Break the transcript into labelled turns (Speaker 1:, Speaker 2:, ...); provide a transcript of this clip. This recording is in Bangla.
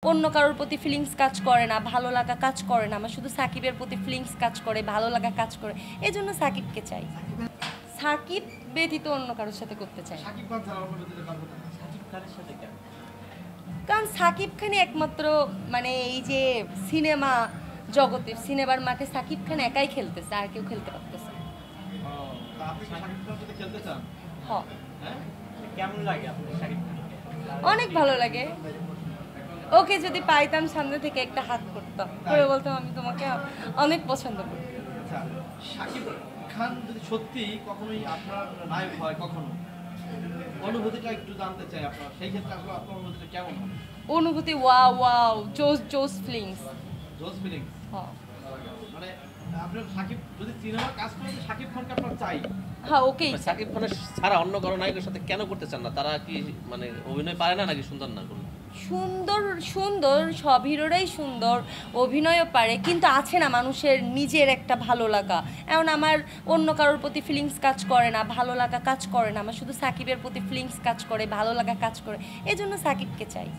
Speaker 1: অন্য কারোর প্রতি ফিলিংস কাজ করে না, ভালো লাগা কাজ করে না। আমার শুধু সাকিবের প্রতি ফিলিংস কাজ করে, ভালো লাগা কাজ করে। এজন্য সাকিবকে চাই। সাকিব ব্যতীত অন্য কারোর সাথে করতে চাই। কারণ সাকিব খানই একমাত্র মানে এই যে সিনেমা জগতে, সিনেমার মাঠে সাকিব খান একাই খেলতেছে, আর কেউ খেলতে পারতেছে না।
Speaker 2: কেমন লাগে
Speaker 1: অনেক ভালো লাগে। ওকে যদি পাইতাম সামনে থেকে একটা হাত করতাম, করে বলতাম আমি তোমাকে অনেক পছন্দ করি।
Speaker 3: শাকিব খান যদি সত্যি কখনোই আপনার নায়ক হয়, কখনো অনুভূতিটা একটু জানতে চাই আপনার, সেই ক্ষেত্রে আসলে আপনার অনুভূতিটা কেমন?
Speaker 1: অনুভূতি ওয়াও ওয়াও, জোস জোস ফিলিংস।
Speaker 3: জোস ফিলিংস।
Speaker 1: হ্যাঁ,
Speaker 3: মানে আপনার শাকিব যদি সিনেমা কাজ করে শাকিব খানকে আপনার চাই।
Speaker 1: হ্যাঁ ওকেই।
Speaker 4: শাকিব খানের ছাড়া অন্য কারো নায়কের সাথে কেন করতে চান না? তারা কি মানে অভিনয় পারে না নাকি সুন্দর না?
Speaker 1: সুন্দর সুন্দর, সব হিরোরাই সুন্দর, অভিনয়ও পারে, কিন্তু আছে না মানুষের নিজের একটা ভালো লাগা। এখন আমার অন্য কারোর প্রতি ফিলিংস কাজ করে না, ভালো লাগা কাজ করে না। আমার শুধু সাকিবের প্রতি ফিলিংস কাজ করে, ভালো লাগা কাজ করে। এজন্য সাকিবকে চাই।